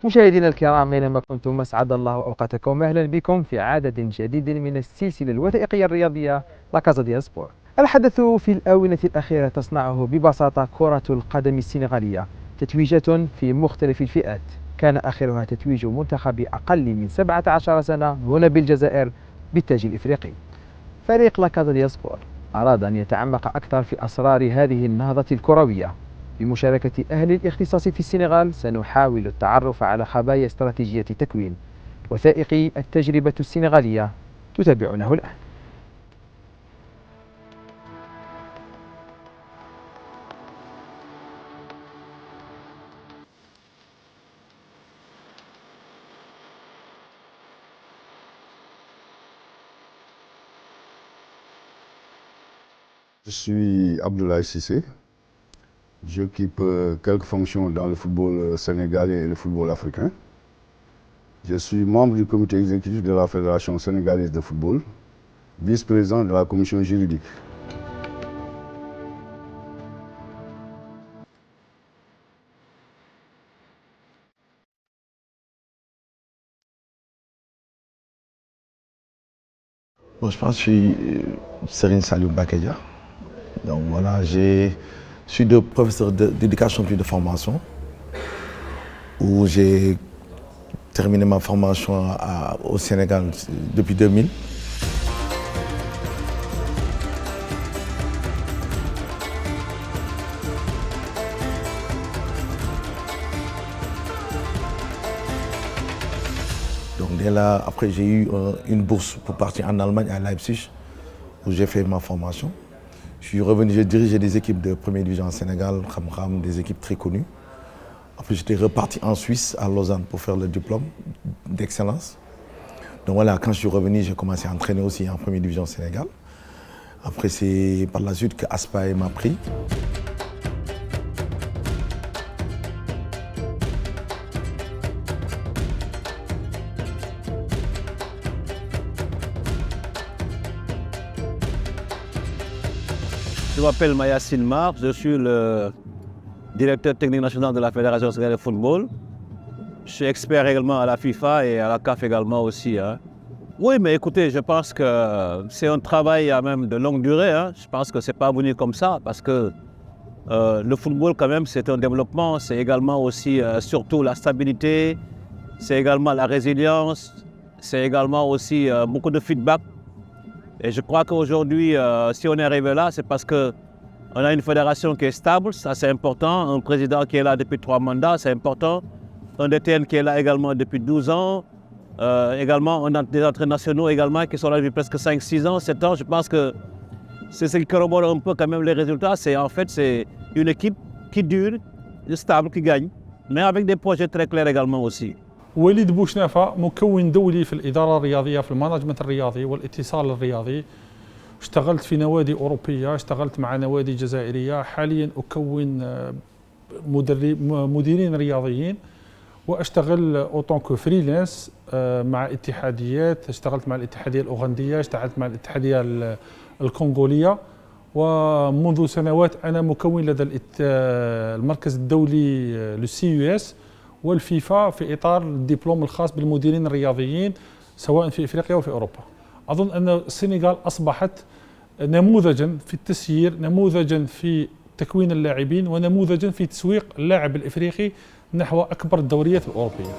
مشاهدينا الكرام أينما كنتم أسعد الله أوقاتكم، أهلا بكم في عدد جديد من السلسلة الوثائقية الرياضية لا كازا ديال سبور. الحدث في الآونة الأخيرة تصنعه ببساطة كرة القدم السنغالية، تتويجات في مختلف الفئات، كان آخرها تتويج منتخب أقل من 17 سنة هنا بالجزائر بالتاج الإفريقي. فريق لا كازا ديال سبور أراد أن يتعمق أكثر في أسرار هذه النهضة الكروية. بمشاركة أهل الاختصاص في السنغال سنحاول التعرف على خبايا استراتيجية تكوين وثائقي التجربة السنغالية، تتابعونه الآن. Je suis Abdoulaye Cissé. J'occupe quelques fonctions dans le football sénégalais et le football africain. Je suis membre du comité exécutif de la Fédération sénégalaise de football, vice-président de la commission juridique. Bon, je pense que je suis Serine Saliou Bakedia. Donc voilà, je suis professeur d'éducation puis de formation, où j'ai terminé ma formation au Sénégal depuis 2000. Donc dès là, après j'ai eu une bourse pour partir en Allemagne à Leipzig, où j'ai fait ma formation. Je suis revenu, j'ai dirigé des équipes de première division au Sénégal, des équipes très connues. Après j'étais reparti en Suisse, à Lausanne, pour faire le diplôme d'excellence. Donc voilà, quand je suis revenu, j'ai commencé à entraîner aussi en première division au Sénégal. Après c'est par la suite que Aspae m'a pris. Je m'appelle Maya Silmar, je suis le directeur technique national de la Fédération sénégalaise de football. Je suis expert également à la FIFA et à la CAF également aussi. Oui, mais écoutez, je pense que c'est un travail même de longue durée. Je pense que ce n'est pas venu comme ça parce que le football quand même c'est un développement, c'est également aussi surtout la stabilité, c'est également la résilience, c'est également aussi beaucoup de feedback. Et je crois qu'aujourd'hui, si on est arrivé là, c'est parce qu'on a une fédération qui est stable, ça c'est important, un président qui est là depuis 3 mandats, c'est important, un DTN qui est là également depuis 12 ans, également on a des entraîneurs nationaux également qui sont là depuis presque 5, 6 ans, 7 ans. Je pense que c'est ce qui corrobore un peu quand même les résultats, c'est en fait c'est une équipe qui dure, stable, qui gagne, mais avec des projets très clairs également aussi. وليد بوشنافة مكون دولي في الإدارة الرياضية في المانجمنت الرياضي والاتصال الرياضي. اشتغلت في نوادي أوروبية، اشتغلت مع نوادي جزائرية، حاليا أكون مديرين رياضيين وأشتغل أوتونكو فريلانس مع اتحاديات. اشتغلت مع الاتحادية الأوغندية، اشتغلت مع الاتحادية الكونغولية، ومنذ سنوات أنا مكون لدى المركز الدولي للCUS والفيفا في إطار الدبلوم الخاص بالمديرين الرياضيين سواء في إفريقيا وفي أوروبا. أظن أن السنغال أصبحت نموذجا في التسيير، نموذجا في تكوين اللاعبين، ونموذجا في تسويق اللاعب الإفريقي نحو أكبر الدوريات الأوروبية.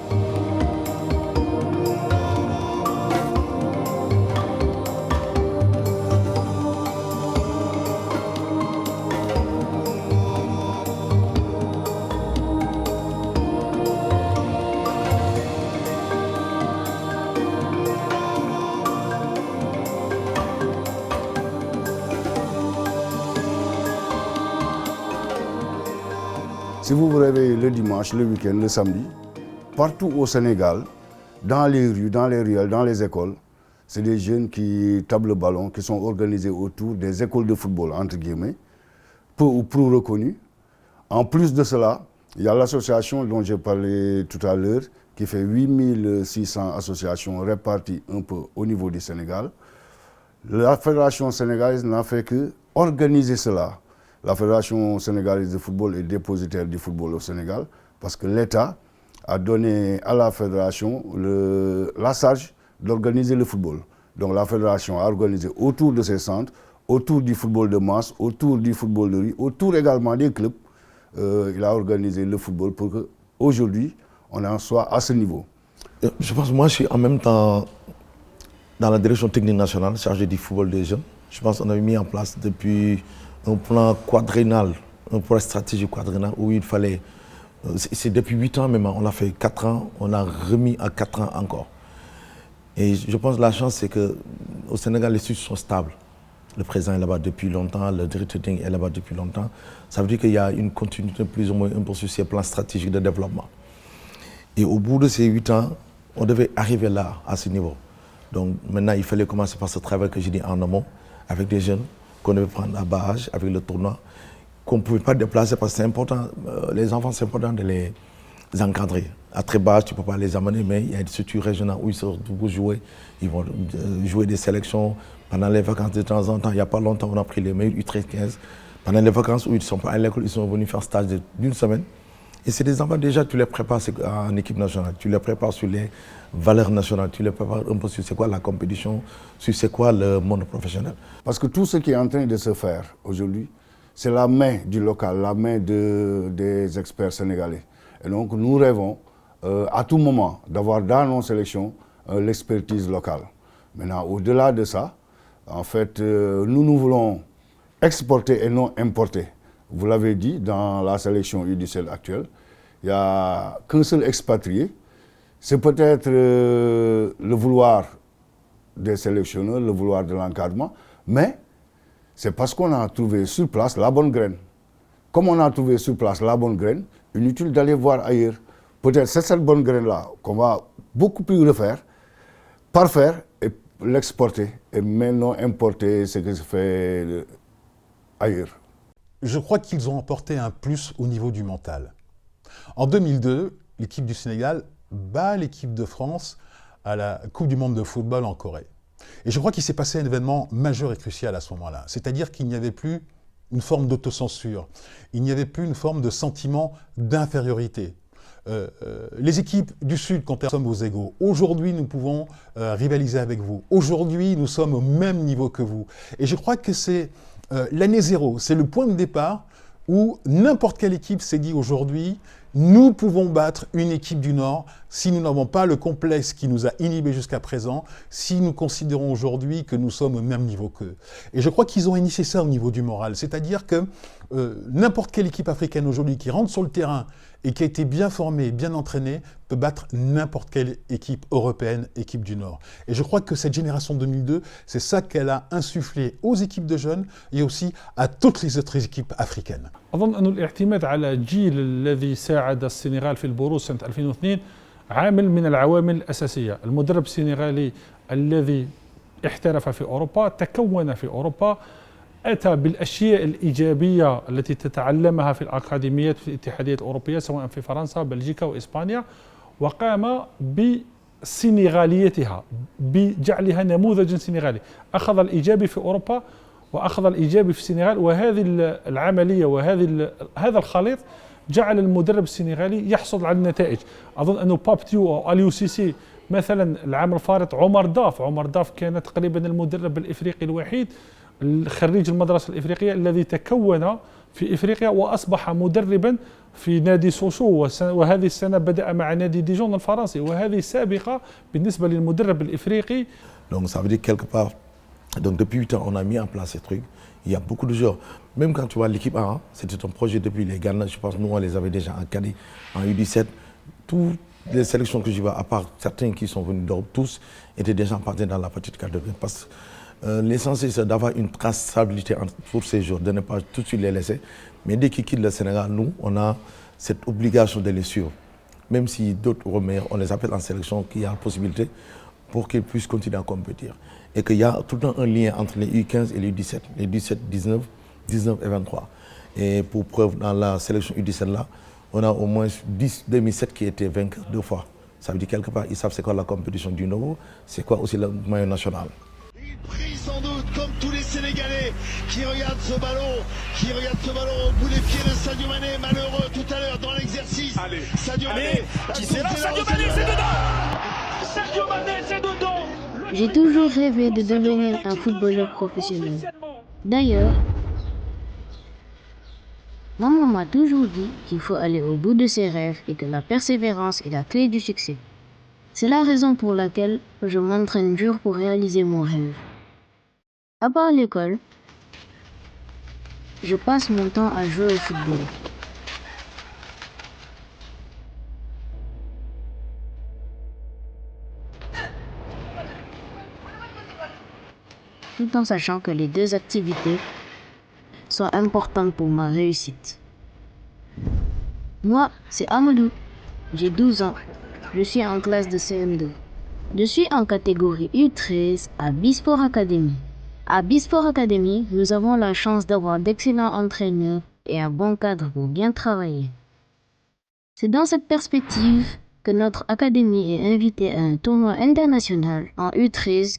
Si vous vous réveillez le dimanche, le week-end, le samedi, partout au Sénégal, dans les rues, dans les ruelles, dans les écoles, c'est des jeunes qui tapent le ballon, qui sont organisés autour des écoles de football, entre guillemets, peu ou prou reconnues. En plus de cela, il y a l'association dont j'ai parlé tout à l'heure, qui fait 8600 associations réparties un peu au niveau du Sénégal. La Fédération sénégalaise n'a fait que organiser cela. La Fédération sénégalaise de football est dépositaire du football au Sénégal parce que l'État a donné à la fédération la charge d'organiser le football. Donc la fédération a organisé autour de ces centres, autour du football de masse, autour du football de rue, autour également des clubs. Il a organisé le football pour qu'aujourd'hui, on en soit à ce niveau. Je pense que moi, je suis en même temps dans la direction technique nationale chargée du football des jeunes. Je pense qu'on avait mis en place depuis un plan quadriennal, un plan stratégique quadriennal où il fallait, c'est depuis 8 ans même, on l'a fait 4 ans, on a remis à 4 ans encore. Et je pense que la chance, c'est qu'au Sénégal, les structures sont stables. Le président est là-bas depuis longtemps, le directeur technique est là-bas depuis longtemps. Ça veut dire qu'il y a une continuité plus ou moins un peu sur ces plans stratégiques de développement. Et au bout de ces 8 ans, on devait arriver là, à ce niveau. Donc maintenant, il fallait commencer par ce travail que j'ai dit en amont, avec des jeunes qu'on devait prendre à bas âge, avec le tournoi, qu'on ne pouvait pas déplacer parce que c'est important, les enfants, c'est important de les encadrer. À très bas âge, tu ne peux pas les amener, mais il y a des structures régionales où ils sont pour jouer. Ils vont jouer des sélections pendant les vacances de temps en temps. Il n'y a pas longtemps, on a pris les meilleurs U13-15. Pendant les vacances où ils ne sont pas à l'école, ils sont venus faire stage d'une semaine. Et c'est des enfants, déjà, tu les prépares en équipe nationale, tu les prépares sur les valeurs nationales, tu les prépares un peu sur c'est quoi la compétition, sur c'est quoi le monde professionnel. Parce que tout ce qui est en train de se faire aujourd'hui, c'est la main du local, la main des experts sénégalais. Et donc nous rêvons à tout moment d'avoir dans nos sélections l'expertise locale. Maintenant, au-delà de ça, en fait, nous voulons exporter et non importer. Vous l'avez dit, dans la sélection U17 actuelle, il n'y a qu'un seul expatrié. C'est peut-être le vouloir des sélectionneurs, le vouloir de l'encadrement, mais c'est parce qu'on a trouvé sur place la bonne graine. Comme on a trouvé sur place la bonne graine, inutile d'aller voir ailleurs. Peut-être c'est cette bonne graine-là qu'on va beaucoup plus refaire, parfaire et l'exporter, et maintenant importer ce qui se fait ailleurs. Je crois qu'ils ont apporté un plus au niveau du mental. En 2002, l'équipe du Sénégal bat l'équipe de France à la Coupe du monde de football en Corée. Et je crois qu'il s'est passé un événement majeur et crucial à ce moment-là. C'est-à-dire qu'il n'y avait plus une forme d'autocensure, il n'y avait plus une forme de sentiment d'infériorité. Les équipes du Sud, quand elles sommes aux égaux, aujourd'hui nous pouvons rivaliser avec vous. Aujourd'hui nous sommes au même niveau que vous. Et je crois que c'est l'année zéro, c'est le point de départ où n'importe quelle équipe s'est dit aujourd'hui, nous pouvons battre une équipe du Nord si nous n'avons pas le complexe qui nous a inhibés jusqu'à présent, si nous considérons aujourd'hui que nous sommes au même niveau qu'eux. Et je crois qu'ils ont initié ça au niveau du moral, c'est-à-dire que n'importe quelle équipe africaine aujourd'hui qui rentre sur le terrain et qui a été bien formée, bien entraînée, peut battre n'importe quelle équipe européenne, équipe du Nord. Et je crois que cette génération 2002, c'est ça qu'elle a insufflé aux équipes de jeunes et aussi à toutes les autres équipes africaines. أظن أن الاعتماد على الجيل الذي ساعد السنغال في البروز سنة 2002 عامل من العوامل الأساسية. المدرب السنغالي الذي احترف في أوروبا تكون في أوروبا، أتى بالأشياء الإيجابية التي تتعلمها في الأكاديميات في الاتحادية الأوروبية سواء في فرنسا بلجيكا وإسبانيا، وقام بسنغاليتها بجعلها نموذج سنغالي. أخذ الإيجابي في أوروبا وأخذ الإيجابي في السنغال، وهذه العملية هذا الخليط جعل المدرب السنغالي يحصل على النتائج. أظن أنه بابتيو أو أليو سيسي مثلا العام الفارط، عمر داف كان تقريبا المدرب الإفريقي الوحيد خريج المدرسة الإفريقية الذي تكون في إفريقيا وأصبح مدربا في نادي سوشو، وهذه السنة بدأ مع نادي ديجون الفرنسي، وهذه سابقة بالنسبة للمدرب الإفريقي. Donc ça veut dire quelque part, donc depuis 8 ans on a mis en place ces trucs. Il y a beaucoup de joueurs, même quand tu vois l'équipe A, c'était un projet depuis les Ghana, je pense que nous on les avait déjà en cadet, en U17, toutes les sélections que je vois, à part certains qui sont venus d'Europe, tous étaient déjà partis dans la petite catégorie. Parce que l'essentiel c'est d'avoir une traçabilité pour ces joueurs, de ne pas tout de suite les laisser. Mais dès qu'ils quittent le Sénégal, nous on a cette obligation de les suivre. Même si d'autres meilleurs, on les appelle en sélection, qu'il y a la possibilité pour qu'ils puissent continuer à compétir. Et qu'il y a tout le temps un lien entre les U15 et les U17, les 17, 19 et 23. Et pour preuve, dans la sélection U17 là, on a au moins 10 2007 qui étaient vainqueurs 2 fois. Ça veut dire quelque part, ils savent c'est quoi la compétition du nouveau, c'est quoi aussi le maillot national. Il prie sans doute comme tous les Sénégalais qui regardent ce ballon au bout des pieds de Sadio Mané, malheureux tout à l'heure dans l'exercice. Allez, Sadio Mané. C'est là, Sadio Mané, c'est dedans. Sadio Mané, c'est dedans. J'ai toujours rêvé de devenir un footballeur professionnel. D'ailleurs, maman m'a toujours dit qu'il faut aller au bout de ses rêves et que la persévérance est la clé du succès. C'est la raison pour laquelle je m'entraîne dur pour réaliser mon rêve. À part l'école, je passe mon temps à jouer au football. Tout en sachant que les deux activités sont importantes pour ma réussite. Moi, c'est Amadou. J'ai 12 ans. Je suis en classe de CM2. Je suis en catégorie U13 à Bisport Academy. À Bisport Academy, nous avons la chance d'avoir d'excellents entraîneurs et un bon cadre pour bien travailler. C'est dans cette perspective que notre académie est invitée à un tournoi international en U13.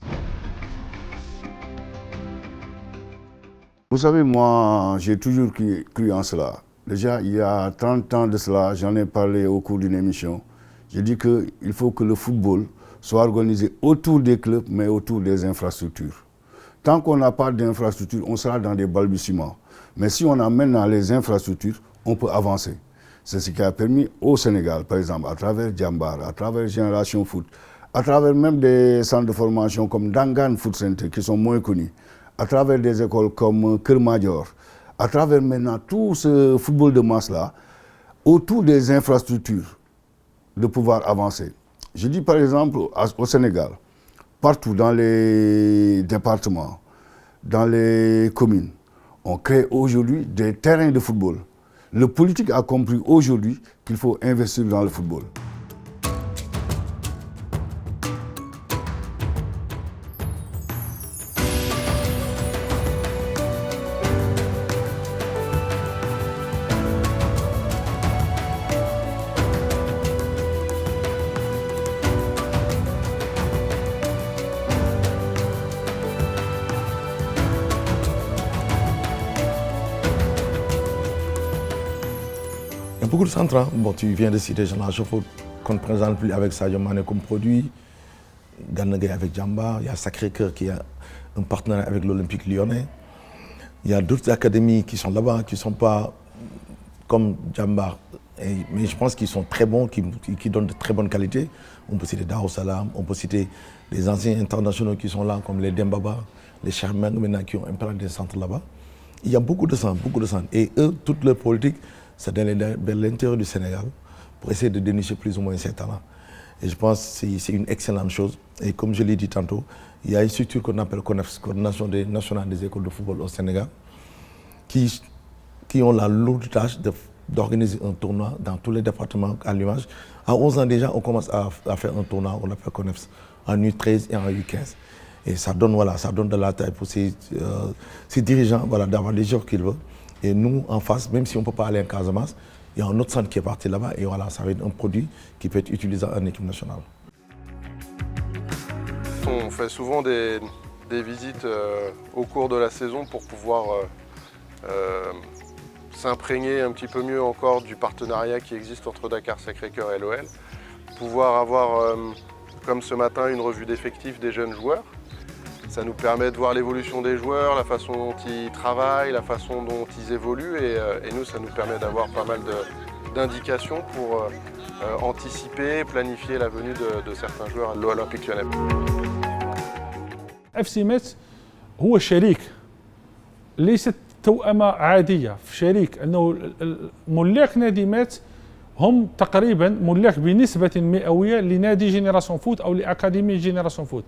Vous savez, moi, j'ai toujours cru en cela. Déjà, il y a 30 ans de cela, j'en ai parlé au cours d'une émission. J'ai dit qu'il faut que le football soit organisé autour des clubs, mais autour des infrastructures. Tant qu'on n'a pas d'infrastructures, on sera dans des balbutiements. Mais si on a maintenant les infrastructures, on peut avancer. C'est ce qui a permis au Sénégal, par exemple, à travers Djambar, à travers Génération Foot, à travers même des centres de formation comme Dangan Foot Center, qui sont moins connus, à travers des écoles comme Kermadior, à travers maintenant tout ce football de masse-là, autour des infrastructures, de pouvoir avancer. Je dis par exemple au Sénégal, partout dans les départements, dans les communes, on crée aujourd'hui des terrains de football. Le politique a compris aujourd'hui qu'il faut investir dans le football. Il y a beaucoup de centres. Hein. Bon, tu viens de citer Génération Foot, qu'on ne présente plus avec Sadio Mané comme produit. Gana Gueye avec Djambar. Il y a Sacré-Cœur qui a un partenariat avec l'Olympique Lyonnais. Il y a d'autres académies qui sont là-bas, qui ne sont pas comme Djambar. Mais je pense qu'ils sont très bons, qui donnent de très bonnes qualités. On peut citer Dar Salam, on peut citer les anciens internationaux qui sont là, comme les Dembaba, les Charmang maintenant qui ont implanté des centres là-bas. Il y a beaucoup de centres, beaucoup de centres. Et eux, toute leur politique, c'est d'aller vers l'intérieur du Sénégal pour essayer de dénicher plus ou moins ces talents. Et je pense que c'est une excellente chose. Et comme je l'ai dit tantôt, il y a une structure qu'on appelle CONEFS, Coordination nationale des écoles de football au Sénégal, qui ont la lourde tâche d'organiser un tournoi dans tous les départements à l'image. À 11 ans déjà, on commence à faire un tournoi, on l'appelle CONEFS, en U13 et en U15. Et ça donne de la taille pour ces dirigeants d'avoir les joueurs qu'ils veulent. Et nous, en face, même si on ne peut pas aller en Casamance, il y a un autre centre qui est parti là-bas et voilà, ça va être un produit qui peut être utilisé en équipe nationale. On fait souvent des visites au cours de la saison pour pouvoir s'imprégner un petit peu mieux encore du partenariat qui existe entre Dakar Sacré-Cœur et l'OL. Pouvoir avoir, comme ce matin, une revue d'effectifs des jeunes joueurs. Ça nous permet de voir l'évolution des joueurs, la façon dont ils travaillent, la façon dont ils évoluent et nous, ça nous permet d'avoir pas mal d'indications pour anticiper, planifier la venue de certains joueurs à l'Olympique Lyonnais. FC ميتس هو شريك ليست توأمة عادية في شريك أنه ملاك نادي ميتس هم تقريبا ملاك بنسبة مئوية لنادي جينيراسيون فوت أو لأكاديمية جينيراسيون فوت.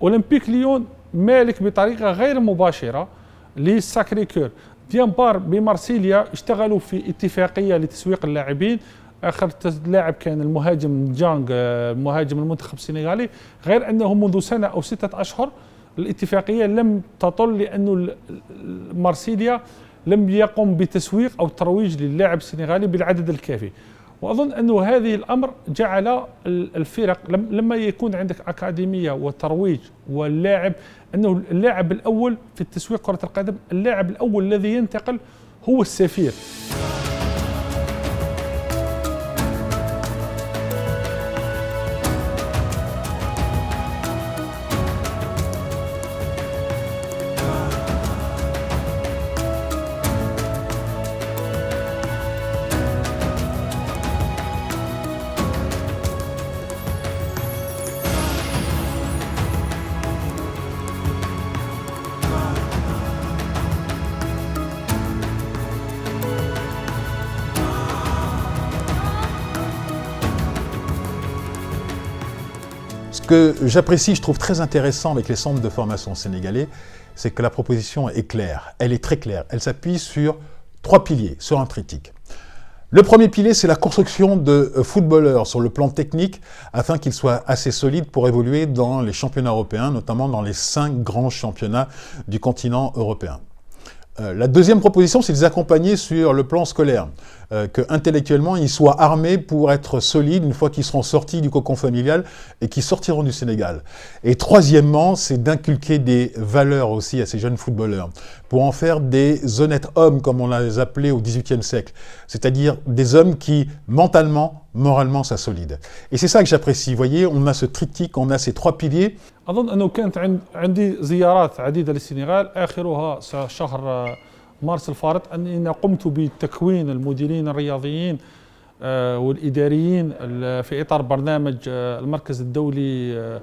أولمبيك ليون مالك بطريقة غير مباشرة للساكري كور. ديامبار بمارسيليا اشتغلوا في اتفاقية لتسويق اللاعبين. آخر لاعب كان المهاجم جانغ مهاجم المنتخب السنغالي، غير أنه منذ سنة أو 6 أشهر الاتفاقية لم تطل لأن مارسيليا لم يقم بتسويق أو ترويج للاعب السنغالي بالعدد الكافي. وأظن أنه هذه الأمر جعل الفرق لما يكون عندك أكاديمية وترويج واللاعب أنه اللاعب الأول في التسويق كرة القدم، اللاعب الأول الذي ينتقل هو السفير. Ce que j'apprécie, je trouve très intéressant avec les centres de formation sénégalais, c'est que la proposition est claire, elle est très claire. Elle s'appuie sur 3 piliers, sur un triptyque. Le premier pilier, c'est la construction de footballeurs sur le plan technique afin qu'ils soient assez solides pour évoluer dans les championnats européens, notamment dans les 5 grands championnats du continent européen. La deuxième proposition, c'est de les accompagner sur le plan scolaire, qu'intellectuellement, ils soient armés pour être solides une fois qu'ils seront sortis du cocon familial et qu'ils sortiront du Sénégal. Et troisièmement, c'est d'inculquer des valeurs aussi à ces jeunes footballeurs, pour en faire des honnêtes hommes, comme on les appelait au XVIIIe siècle, c'est-à-dire des hommes qui, mentalement, moralement, soient solides. Et c'est ça que j'apprécie. Vous voyez, on a ce triptyque, on a ces 3 piliers. أظن أنه كانت عندي زيارات عديدة للسنغال آخرها شهر مارس الفارط أني قمت بتكوين المديرين الرياضيين والإداريين في إطار برنامج المركز الدولي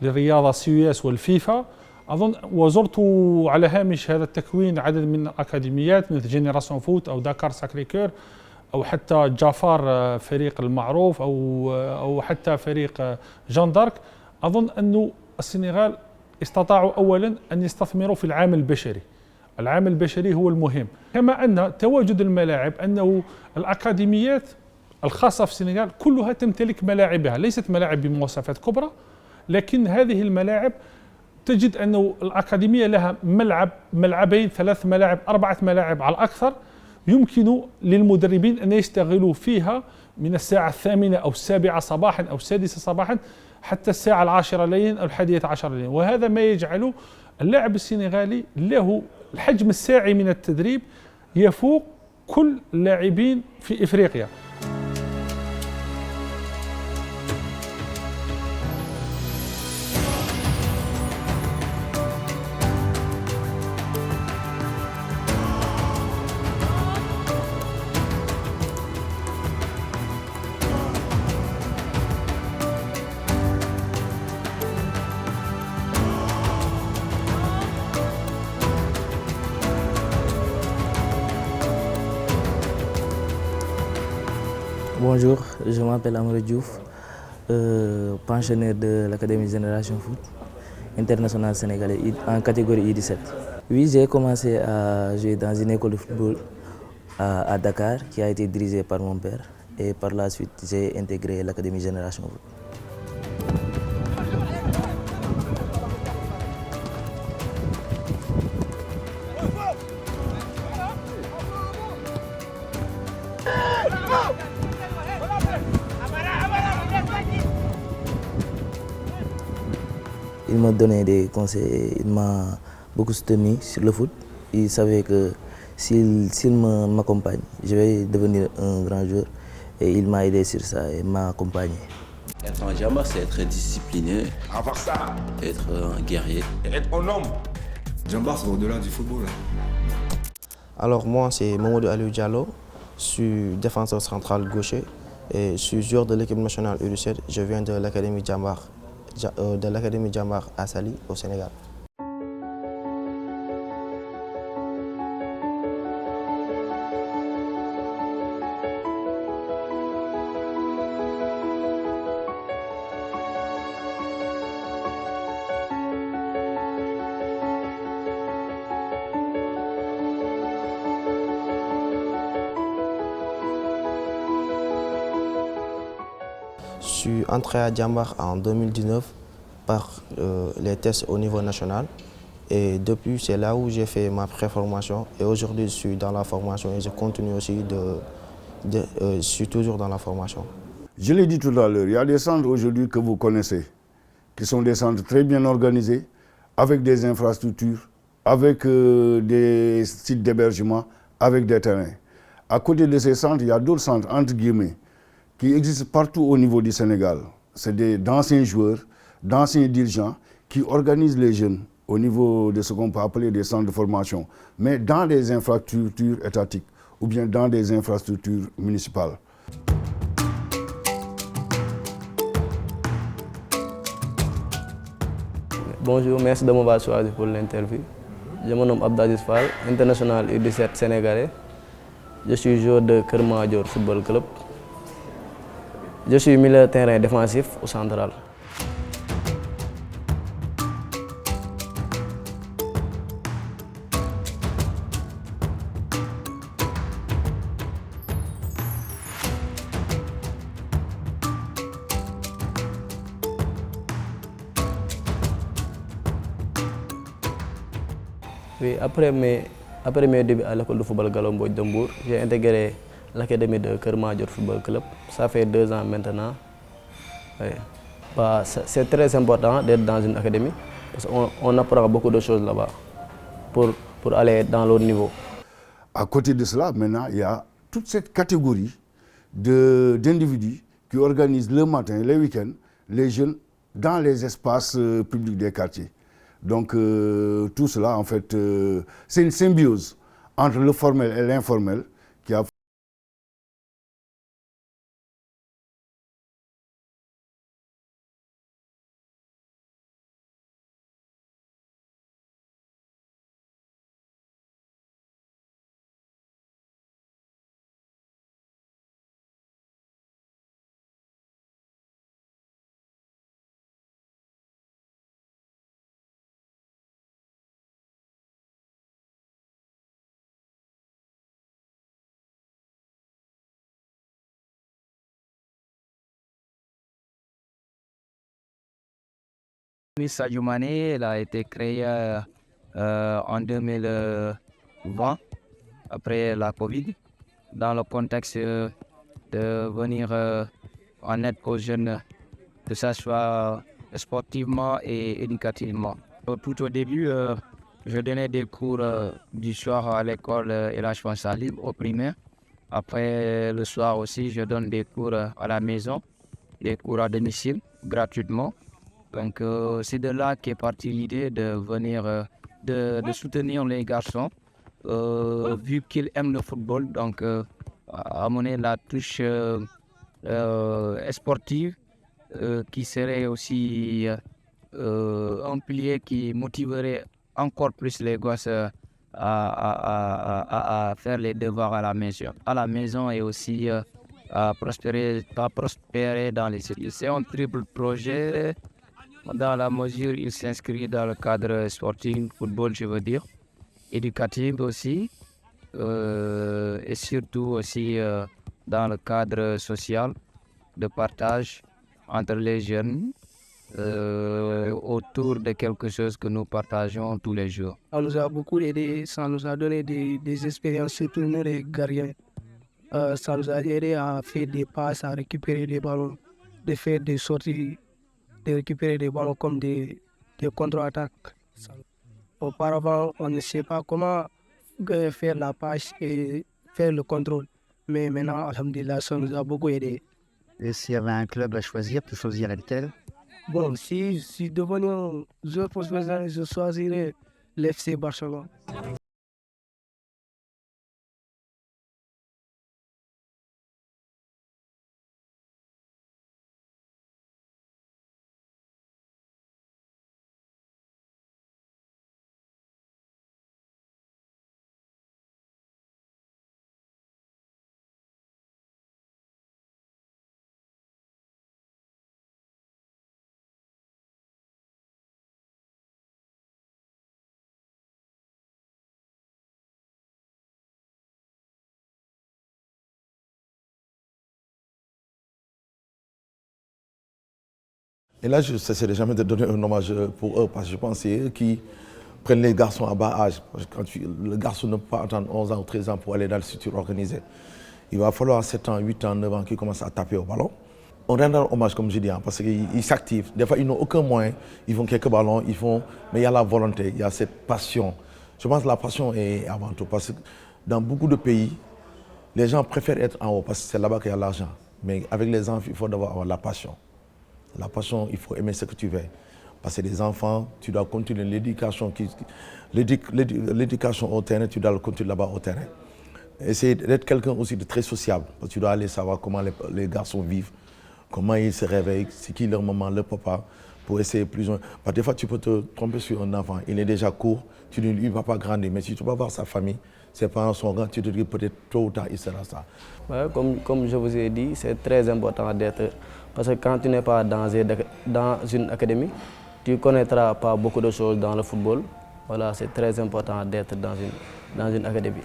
للرياضة CUS والفيفا. أظن وزرت على هامش هذا التكوين عدد من الأكاديميات مثل جينيراسيون فوت أو داكار ساكريكور أو حتى جافار فريق المعروف أو حتى فريق جان دارك. أظن أنه السنغال استطاعوا أولاً أن يستثمروا في العامل البشري. العامل البشري هو المهم، كما أن تواجد الملاعب، أنه الأكاديميات الخاصة في السنغال كلها تمتلك ملاعبها، ليست ملاعب بمواصفات كبرى، لكن هذه الملاعب تجد أنه الأكاديمية لها ملعبين 3 ملاعب 4 ملاعب على الأكثر، يمكن للمدربين أن يستغلوا فيها من الساعة 8 أو 7 صباحاً أو 6 صباحاً حتى الساعة 10 ليلاً أو 11 ليلاً. وهذا ما يجعل اللاعب السنغالي له الحجم الساعي من التدريب يفوق كل اللاعبين في إفريقيا. Bonjour, je m'appelle Amadou Diouf, pensionnaire de l'Académie Génération Foot, international sénégalais en catégorie U17. Oui, j'ai commencé à jouer dans une école de football à Dakar qui a été dirigée par mon père et par la suite j'ai intégré l'Académie Génération Foot. Il m'a donné des conseils, il m'a beaucoup soutenu sur le foot. Il savait que s'il m'accompagne, je vais devenir un grand joueur. Et il m'a aidé sur ça et m'a accompagné. Être un Djambar, c'est être discipliné, avoir ça, être un guerrier, être un homme. Djambar, c'est au-delà du football. Alors moi, c'est Mamadou Aliou Diallo, je suis défenseur central gaucher et je suis joueur de l'équipe nationale U17. Je viens de l'Académie Djambar à Saly, au Sénégal. Je suis entré à Djambar en 2019 par les tests au niveau national et depuis c'est là où j'ai fait ma préformation et aujourd'hui je suis dans la formation et je continue aussi je suis toujours dans la formation. Je l'ai dit tout à l'heure, il y a des centres aujourd'hui que vous connaissez, qui sont des centres très bien organisés, avec des infrastructures, avec des sites d'hébergement, avec des terrains. À côté de ces centres, il y a d'autres centres, entre guillemets, qui existent partout au niveau du Sénégal. C'est d'anciens joueurs, d'anciens dirigeants qui organisent les jeunes au niveau de ce qu'on peut appeler des centres de formation, mais dans des infrastructures étatiques ou bien dans des infrastructures municipales. Bonjour, merci de m'avoir choisi pour l'interview. Je me nomme Abdelaziz Fall, international U17 sénégalais. Je suis joueur de Keur Madior Football Club. Je suis milieu de terrain défensif ou central. Oui, après mes débuts à l'école de football Gallo Mbodj de Mbour, j'ai intégré l'académie de Keur Madior Football Club. Ça fait 2 ans maintenant. Oui. Bah, c'est très important d'être dans une académie parce qu'on apprend beaucoup de choses là-bas pour aller dans l'autre niveau. À côté de cela, maintenant, il y a toute cette catégorie d'individus qui organisent le matin et le week-end les jeunes dans les espaces publics des quartiers. Donc tout cela, en fait, c'est une symbiose entre le formel et l'informel qui a Sadio Mané, elle a été créée en 2020, après la Covid, dans le contexte de venir en aide aux jeunes, que ce soit sportivement et éducativement. Tout au début, je donnais des cours du soir à l'école El Hadj Salim au primaire. Après, le soir aussi, je donne des cours à la maison, des cours à domicile, gratuitement. Donc c'est de là qu'est partie l'idée de venir, de soutenir les garçons, vu qu'ils aiment le football, donc amener la touche sportive qui serait aussi un pilier qui motiverait encore plus les gosses à faire les devoirs à la maison et aussi à prospérer dans les études. C'est un triple projet. Dans la mesure où il s'inscrit dans le cadre sportif, football, je veux dire, éducatif aussi, et surtout aussi dans le cadre social de partage entre les jeunes autour de quelque chose que nous partageons tous les jours. Ça nous a beaucoup aidé, ça nous a donné des expériences, surtout nous les gardiens. Ça nous a aidé à faire des passes, à récupérer des ballons, de faire des sorties, de récupérer des ballons comme des contre-attaques. Auparavant, on ne sait pas comment faire la passe et faire le contrôle. Mais maintenant, alhamdulillah, ça nous a beaucoup aidé. Et s'il y avait un club à choisir, tu choisirais lequel? Bon, si devenant joueur professionnel, je choisirais l'FC Barcelone. Et là, je ne cesserai jamais de donner un hommage pour eux, parce que je pense que c'est eux qui prennent les garçons à bas âge. Parce que le garçon ne peut pas attendre 11 ans ou 13 ans pour aller dans le structure organisée. Il va falloir 7 ans, 8 ans, 9 ans qu'ils commencent à taper au ballon. On rend hommage, comme je dis, parce qu'ils s'activent. Des fois, ils n'ont aucun moyen. Ils font quelques ballons, mais il y a la volonté, il y a cette passion. Je pense que la passion est avant tout. Parce que dans beaucoup de pays, les gens préfèrent être en haut parce que c'est là-bas qu'il y a l'argent. Mais avec les enfants, il faut avoir la passion. La passion, il faut aimer ce que tu fais. Parce que les enfants, tu dois continuer l'éducation au terrain, tu dois le continuer là-bas au terrain. Essayer d'être quelqu'un aussi de très sociable. Parce que tu dois aller savoir comment les garçons vivent, comment ils se réveillent, c'est qui leur maman, leur papa, pour essayer plus ou moins. Parce que des fois, tu peux te tromper sur un enfant, il est déjà court, tu ne lui vas pas grandir. Mais si tu vas voir sa famille, ses parents sont grands, tu te dis peut-être tôt ou tard, il sera ça. Ouais, comme je vous ai dit, c'est très important d'être... Parce que quand tu n'es pas dans une académie, tu ne connaîtras pas beaucoup de choses dans le football. Voilà, c'est très important d'être dans une académie.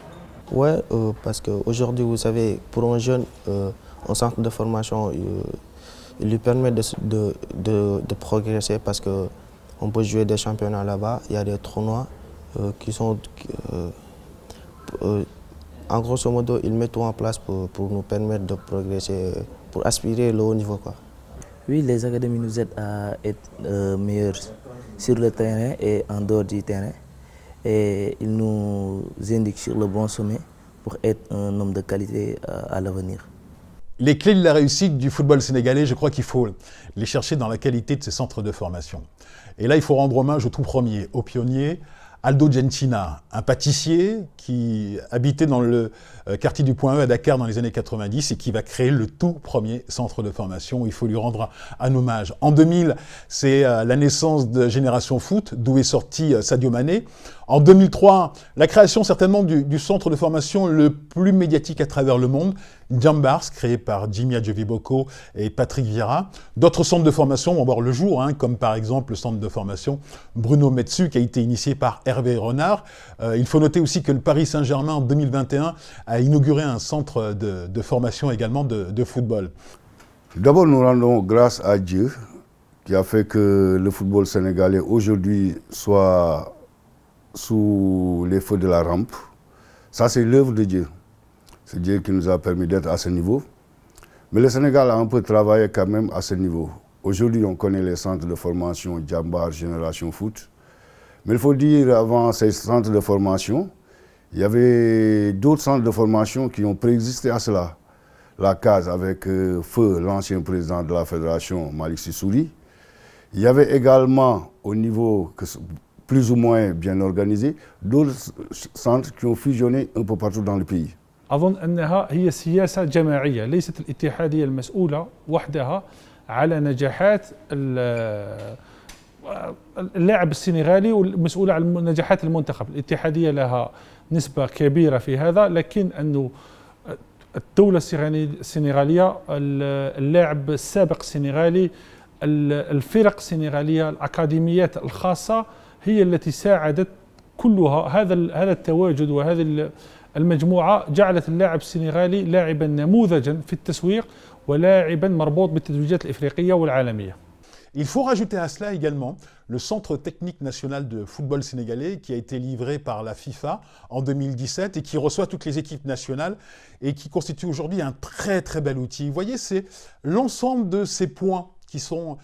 Ouais, parce qu'aujourd'hui, vous savez, pour un jeune, un centre de formation, il lui permet de progresser parce qu'on peut jouer des championnats là-bas, il y a des tournois qui sont... en grosso modo, ils mettent tout en place pour nous permettre de progresser, pour aspirer le haut niveau, quoi. Oui, les académies nous aident à être meilleurs sur le terrain et en dehors du terrain. Et ils nous indiquent sur le bon sommet pour être un homme de qualité à l'avenir. Les clés de la réussite du football sénégalais, je crois qu'il faut les chercher dans la qualité de ces centres de formation. Et là, il faut rendre hommage au tout premier, au pionnier, Aldo Gentina, un pâtissier qui habitait dans le quartier du Point E à Dakar dans les années 90 et qui va créer le tout premier centre de formation. Il faut lui rendre un hommage. En 2000, c'est la naissance de Génération Foot, d'où est sorti Sadio Mané. En 2003, la création certainement du centre de formation le plus médiatique à travers le monde, Djambars, créé par Jimmy Adjoviboko et Patrick Vieira. D'autres centres de formation vont voir le jour, comme par exemple le centre de formation Bruno Metsu, qui a été initié par Hervé Renard. Il faut noter aussi que le Paris Saint-Germain, en 2021, a inauguré un centre de formation également de football. D'abord, nous rendons grâce à Dieu qui a fait que le football sénégalais aujourd'hui soit sous les feux de la rampe. Ça, c'est l'œuvre de Dieu. C'est Dieu qui nous a permis d'être à ce niveau. Mais le Sénégal a un peu travaillé quand même à ce niveau. Aujourd'hui, on connaît les centres de formation Djambar, Génération Foot. Mais il faut dire, avant ces centres de formation, il y avait d'autres centres de formation qui ont préexisté à cela. La case avec Feu, l'ancien président de la fédération, Malick Sissouri. Il y avait également, au niveau plus ou moins bien organisé, d'autres centres qui ont fusionné un peu partout dans le pays. أظن أنها هي سياسة جماعية، ليست الاتحادية المسؤولة وحدها على نجاحات اللاعب السنغالي والمسؤولة عن نجاحات المنتخب. الاتحادية لها نسبة كبيرة في هذا، لكن أنه الدولة السنغالية، اللاعب السابق السنغالي، الفرق السنغالية، الأكاديميات الخاصة هي التي ساعدت كلها. هذا التواجد وهذه المجموعة جعلت اللاعب السنغالي لاعبا نموذجا في التسويق ولاعبا مربوط بالتتويجات الإفريقية والعالمية. Il faut rajouter à cela également le Centre technique national de football sénégalais qui a été livré par la FIFA en 2017 et qui reçoit toutes les équipes nationales et qui constitue aujourd'hui un très très bel outil. Vous voyez, c'est l'ensemble de ces points qui sont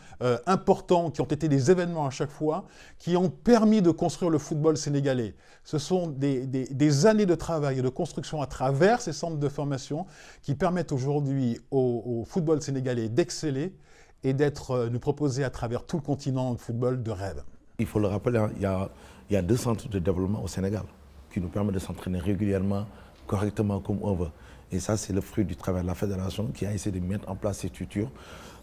importants, qui ont été des événements à chaque fois, qui ont permis de construire le football sénégalais. Ce sont des années de travail et de construction à travers ces centres de formation qui permettent aujourd'hui au football sénégalais d'exceller et d'être nous proposé à travers tout le continent de football de rêve. Il faut le rappeler, il y a 2 centres de développement au Sénégal qui nous permettent de s'entraîner régulièrement, correctement comme on veut. Et ça, c'est le fruit du travail de la fédération qui a essayé de mettre en place ces structures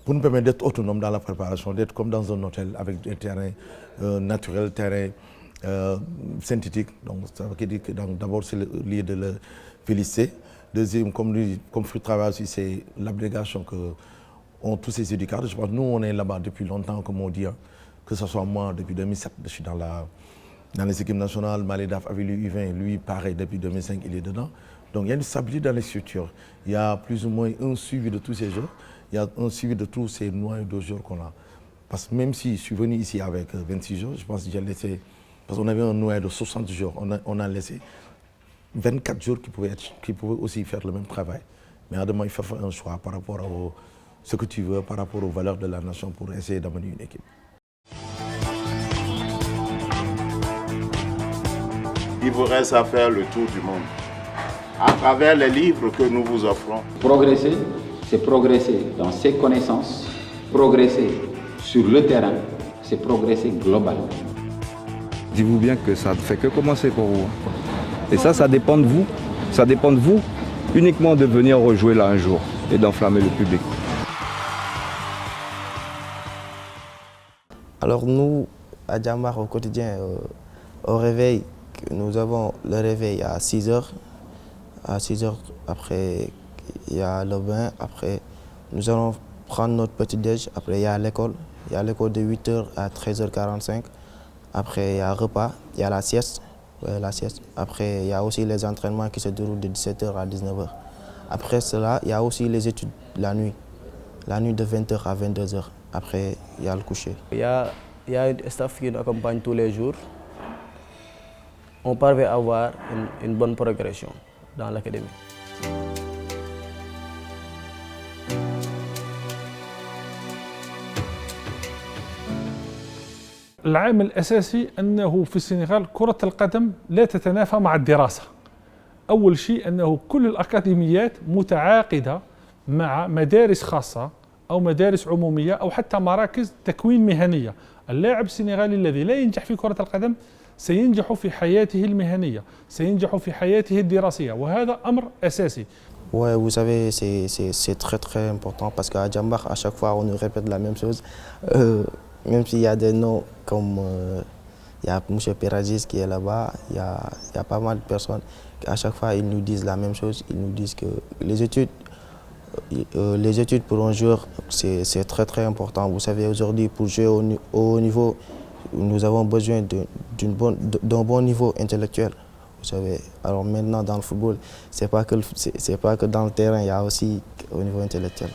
pour nous permettre d'être autonomes dans la préparation, d'être comme dans un hôtel avec des terrains naturels, terrains synthétiques. Donc, ça veut dire que d'abord, c'est le lieu de le féliciter. Deuxième, comme fruit de travail aussi, c'est l'abnégation que ont tous ces éducateurs. Je pense que nous, on est là-bas depuis longtemps, comme on dit, que ce soit moi, depuis 2007, je suis dans les équipes nationales. Malédaf avait lu U20, lui, pareil, depuis 2005, il est dedans. Donc il y a une stabilité dans les structures. Il y a plus ou moins un suivi de tous ces jours. Il y a un suivi de tous ces noyaux de jours qu'on a. Parce que même si je suis venu ici avec 26 jours, je pense que j'ai laissé... Parce qu'on avait un noyau de 60 jours, on a laissé 24 jours qui pouvaient aussi faire le même travail. Mais à demain, il faut faire un choix par rapport à ce que tu veux, par rapport aux valeurs de la nation pour essayer d'amener une équipe. Il vous reste à faire le tour du monde à travers les livres que nous vous offrons. Progresser, c'est progresser dans ses connaissances, progresser sur le terrain, c'est progresser globalement. Dites-vous bien que ça ne fait que commencer pour vous. Et ça dépend de vous. Ça dépend de vous uniquement de venir rejouer là un jour et d'enflammer le public. Alors nous, à Djambar, au quotidien, au réveil, nous avons le réveil à 6h. À 6h, après, il y a le bain. Après, nous allons prendre notre petit-déj. Après, il y a l'école. Il y a l'école de 8h à 13h45. Après, il y a repas. Il y a la sieste. Ouais, la sieste. Après, il y a aussi les entraînements qui se déroulent de 17h à 19h. Après cela, il y a aussi les études la nuit. La nuit de 20h à 22h. Après, il y a le coucher. Il y a un staff qui nous accompagne tous les jours. on parvient à avoir une bonne progression dans l'académie. العامل الأساسي أنه في السنغال كرة القدم لا تتنافى مع الدراسة. أول شيء أنه كل الأكاديميات متعاقدة مع مدارس خاصة أو مدارس عمومية أو حتى مراكز تكوين مهنية. اللاعب السنغالي الذي لا ينجح في كرة القدم سينجح في حياته المهنية، سينجح في حياته الدراسية، وهذا أمر أساسي. Ouais, vous savez, c'est très important parce qu'à Djambar, à chaque fois, on nous répète la même chose. Même s'il y a des noms comme il y a M. Peragis qui est là-bas, il y a pas mal de personnes. À chaque fois, ils nous disent la même chose. Ils nous disent que les études pour un joueur, c'est très important. Vous savez, aujourd'hui, pour jouer au haut niveau, nous avons besoin d'un bon niveau intellectuel. Vous savez, alors maintenant dans le football, c'est pas que dans le terrain, il y a aussi au niveau intellectuel.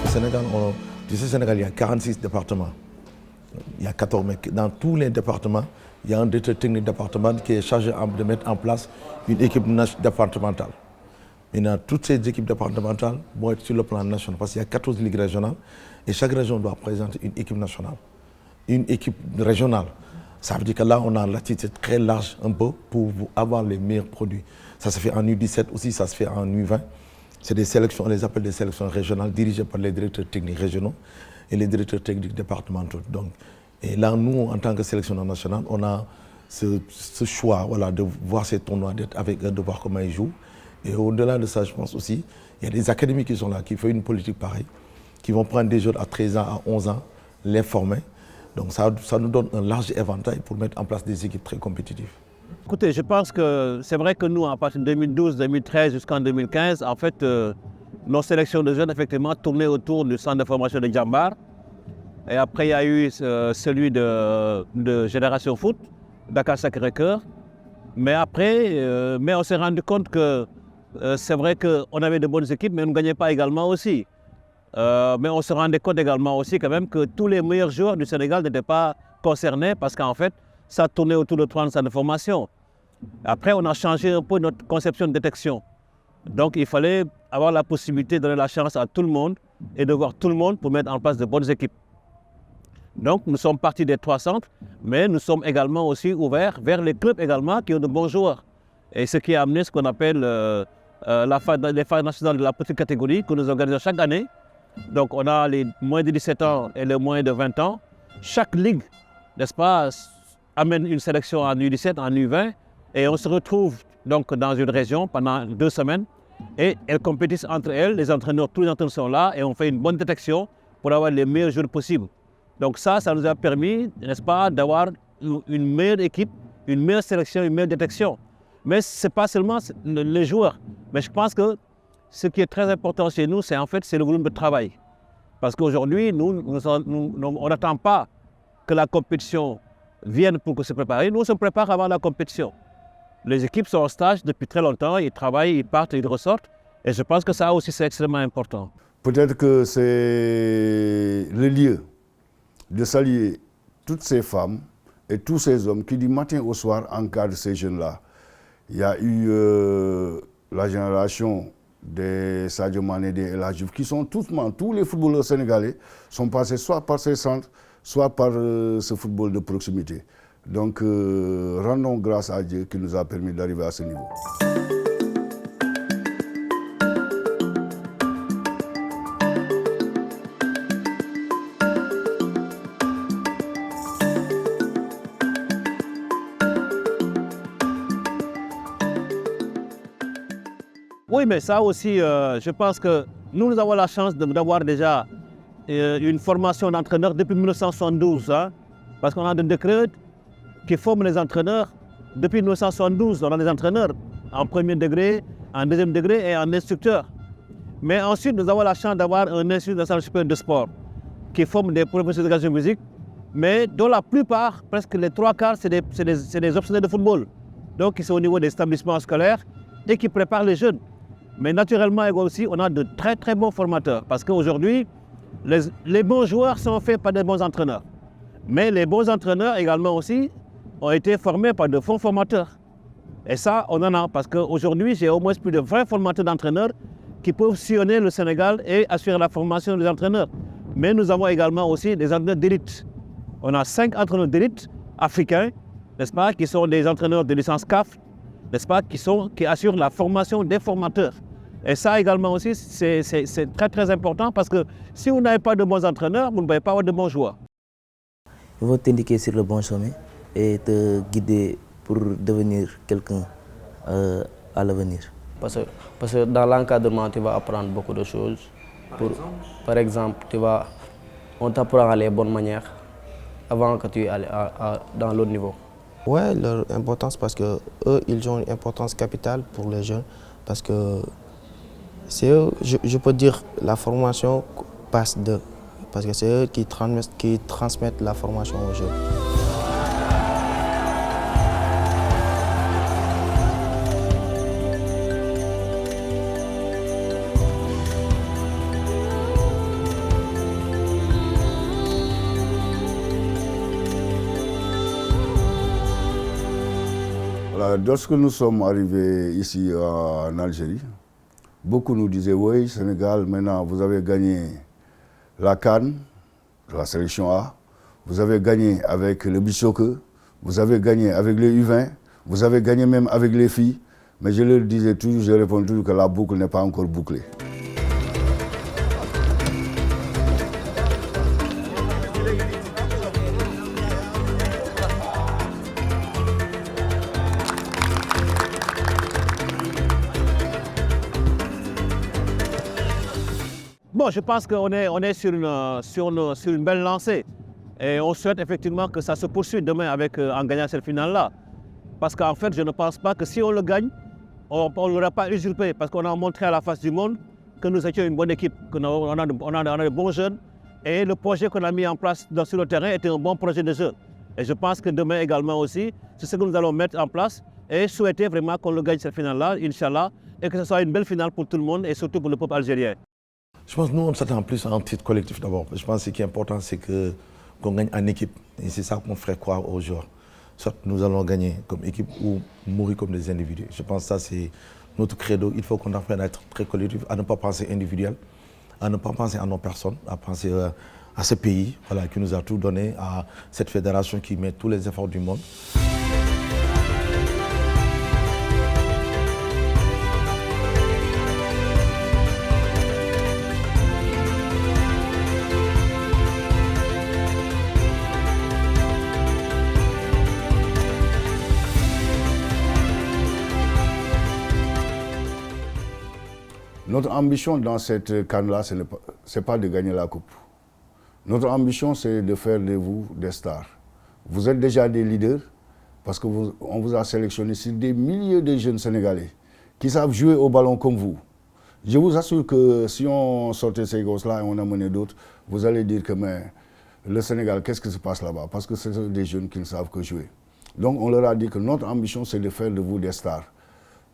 Au Sénégal, Sénégal, il y a 46 départements. Il y a 14 mecs. Dans tous les départements, il y a un directeur technique départemental qui est chargé de mettre en place une équipe départementale. Maintenant, toutes ces équipes départementales vont être sur le plan national parce qu'il y a 14 ligues régionales et chaque région doit présenter une équipe nationale, une équipe régionale. Ça veut dire que là, on a l'attitude très large un peu pour avoir les meilleurs produits. Ça se fait en U17 aussi, ça se fait en U20. C'est des sélections, on les appelle des sélections régionales dirigées par les directeurs techniques régionaux et les directeurs techniques départementaux. Donc, et là, nous, en tant que sélectionneur national, on a ce choix de voir ces tournois, d'être avec eux, de voir comment ils jouent. Et au-delà de ça, je pense aussi, il y a des académies qui sont là, qui font une politique pareille, qui vont prendre des jeunes à 13 ans, à 11 ans, les former. Donc ça nous donne un large éventail pour mettre en place des équipes très compétitives. Écoutez, je pense que c'est vrai que nous, à partir de 2012, 2013 jusqu'en 2015, en fait, nos sélections de jeunes, effectivement, tournaient autour du centre de formation de Djambar. Et après, il y a eu celui de Génération Foot, Dakar Sacré-Cœur. Mais après, on s'est rendu compte que c'est vrai qu'on avait de bonnes équipes, mais on ne gagnait pas également aussi. Mais on se rendait compte également aussi quand même que tous les meilleurs joueurs du Sénégal n'étaient pas concernés parce qu'en fait, ça tournait autour de 30 centres de formation. Après, on a changé un peu notre conception de détection. Donc, il fallait avoir la possibilité de donner la chance à tout le monde et de voir tout le monde pour mettre en place de bonnes équipes. Donc, nous sommes partis des 3 centres, mais nous sommes également aussi ouverts vers les clubs également qui ont de bons joueurs. Et ce qui a amené ce qu'on appelle les phases nationales de la petite catégorie que nous organisons chaque année. Donc, on a les moins de 17 ans et les moins de 20 ans. Chaque ligue, n'est-ce pas, amène une sélection en U17, en U20, et on se retrouve donc dans une région pendant 2 semaines et elles compétissent entre elles, les entraîneurs, tous les entraîneurs sont là et on fait une bonne détection pour avoir les meilleurs joueurs possibles. Donc ça nous a permis, n'est-ce pas, d'avoir une meilleure équipe, une meilleure sélection, une meilleure détection. Mais ce n'est pas seulement les joueurs, mais je pense que ce qui est très important chez nous, c'est le volume de travail. Parce qu'aujourd'hui, on n'attend pas que la compétition vienne pour se préparer. Nous, on se prépare avant la compétition. Les équipes sont en stage depuis très longtemps, ils travaillent, ils partent, ils ressortent. Et je pense que ça aussi, c'est extrêmement important. Peut-être que c'est le lieu de saluer toutes ces femmes et tous ces hommes qui, du matin au soir, encadrent ces jeunes-là. Il y a eu la génération des Sadio Mané, des El Hadji, qui sont tous les footballeurs sénégalais sont passés soit par ces centres, soit par ce football de proximité. Donc, rendons grâce à Dieu qui nous a permis d'arriver à ce niveau. Oui, mais ça aussi, je pense que nous avons la chance d'avoir déjà une formation d'entraîneur depuis 1972, hein, parce qu'on a des décrets qui forment les entraîneurs depuis 1972. On a des entraîneurs en premier degré, en deuxième degré et en instructeur. Mais ensuite, nous avons la chance d'avoir un institut national supérieur de sport qui forme des professeurs d'éducation musique, mais dont la plupart, presque les 3 quarts, c'est des optionnaires de football. Donc, ils sont au niveau des établissements scolaires et qui prépare les jeunes. Mais naturellement aussi, on a de très très bons formateurs parce qu'aujourd'hui, les bons joueurs sont faits par des bons entraîneurs. Mais les bons entraîneurs également aussi ont été formés par de bons formateurs. Et ça, on en a parce qu'aujourd'hui, j'ai au moins plus de 20 formateurs d'entraîneurs qui peuvent sillonner le Sénégal et assurer la formation des entraîneurs. Mais nous avons également aussi des entraîneurs d'élite. On a 5 entraîneurs d'élite africains, n'est-ce pas, qui sont des entraîneurs de licence CAF, n'est-ce pas, qui assurent la formation des formateurs. Et ça également aussi, c'est très très important parce que si vous n'avez pas de bons entraîneurs, vous ne pouvez pas avoir de bons joueurs. Ils vont t'indiquer sur le bon chemin et te guider pour devenir quelqu'un à l'avenir. Parce que dans l'encadrement, tu vas apprendre beaucoup de choses. Par exemple, on t'apprend les bonnes manières avant que tu ailles dans l'autre niveau. Ouais, leur importance parce que eux, ils ont une importance capitale pour les jeunes parce que c'est eux, je peux dire, la formation passe d'eux parce que c'est eux qui transmettent la formation aux jeunes. Lorsque nous sommes arrivés ici en Algérie, beaucoup nous disaient, oui, Sénégal, maintenant vous avez gagné la CAN, la sélection A, vous avez gagné avec le Bichoke, vous avez gagné avec les U20, vous avez gagné même avec les filles, mais je leur disais toujours, je réponds toujours que la boucle n'est pas encore bouclée. Bon, je pense qu'on est sur une belle lancée et on souhaite effectivement que ça se poursuive demain en gagnant cette finale-là. Parce qu'en fait, je ne pense pas que si on le gagne, on ne l'aura pas usurpé parce qu'on a montré à la face du monde que nous étions une bonne équipe, qu'on a de bons jeunes et le projet qu'on a mis en place sur le terrain était un bon projet de jeu. Et je pense que demain également aussi, c'est ce que nous allons mettre en place et souhaiter vraiment qu'on le gagne cette finale-là, Inch'Allah, et que ce soit une belle finale pour tout le monde et surtout pour le peuple algérien. Je pense que nous, on s'attend plus à un titre collectif d'abord. Je pense que ce qui est important, c'est qu'on gagne en équipe. Et c'est ça qu'on ferait croire aux joueurs. Soit nous allons gagner comme équipe ou mourir comme des individus. Je pense que ça, c'est notre credo. Il faut qu'on apprenne à être très collectif, à ne pas penser individuel, à ne pas penser à nos personnes, à penser à ce pays qui nous a tout donné, à cette fédération qui met tous les efforts du monde. Notre ambition dans cette CAN-là, ce n'est pas de gagner la coupe. Notre ambition, c'est de faire de vous des stars. Vous êtes déjà des leaders parce qu'on vous a sélectionné sur des milliers de jeunes Sénégalais qui savent jouer au ballon comme vous. Je vous assure que si on sortait ces gosses-là et on amenait d'autres, vous allez dire que mais, le Sénégal, qu'est-ce qui se passe là-bas? Parce que ce sont des jeunes qui ne savent que jouer. Donc on leur a dit que notre ambition, c'est de faire de vous des stars.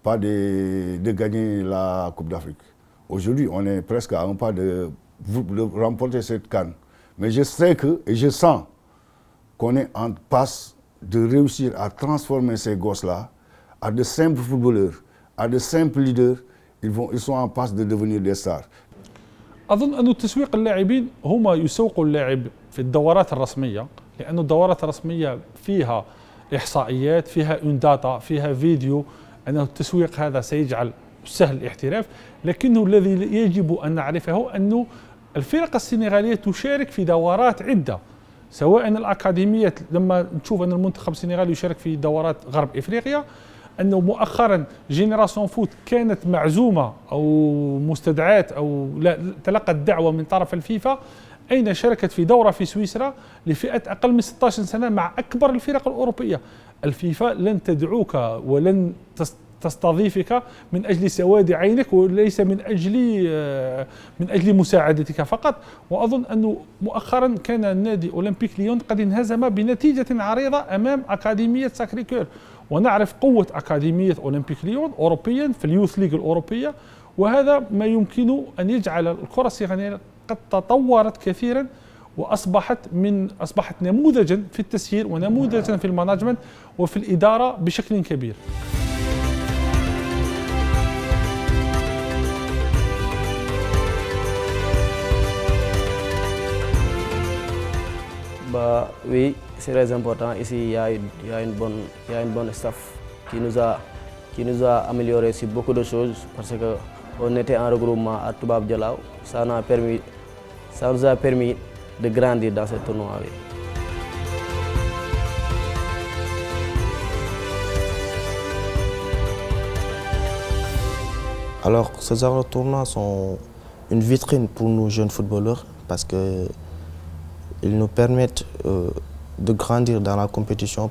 Pas de gagner la Coupe d'Afrique. Aujourd'hui, on est presque à un pas de remporter cette CAN. Mais je sais et je sens qu'on est en passe de réussir à transformer ces gosses-là à de simples footballeurs, à de simples leaders. Ils sont en passe de devenir des stars. أظن أن تسويق اللاعبين هم يسوقوا اللاعب في الدورات الرسمية لأن الدورات الرسمية فيها إحصائيات فيها داتا فيها فيديو أن التسويق هذا سيجعل سهل الاحتراف لكنه الذي يجب أن نعرفه أن الفرق السنغالية تشارك في دورات عدة سواء الأكاديمية لما نشوف أن المنتخب السنغالي يشارك في دورات غرب إفريقيا أنه مؤخرا جينيراسيون فوت كانت معزومة أو مستدعاة أو تلقت دعوة من طرف الفيفا أين شاركت في دورة في سويسرا لفئة أقل من 16 سنة مع أكبر الفرق الأوروبية. الفيفا لن تدعوك ولن تستضيفك من أجل سواد عينك وليس من أجل مساعدتك فقط. وأظن أنه مؤخرا كان النادي أولمبيك ليون قد انهزم بنتيجة عريضة أمام أكاديمية ساكري كور ونعرف قوة أكاديمية أولمبيك ليون أوروبيا في اليوث ليج الأوروبية، وهذا ما يمكن أن يجعل الكرة السنغالية قد تطورت كثيرا وأصبحت نموذجا في التسيير ونموذجا في المانجمنت وفي الإدارة بشكل كبير. Bah oui, c'est très important. Ici, il y a une bonne staff qui nous a amélioré sur beaucoup de choses parce qu'on était en regroupement à Toubab Dialaw. Ça nous a permis de grandir dans ce tournoi. Oui. Alors, ces genres de tournois sont une vitrine pour nous jeunes footballeurs parce que ils nous permettent de grandir dans la compétition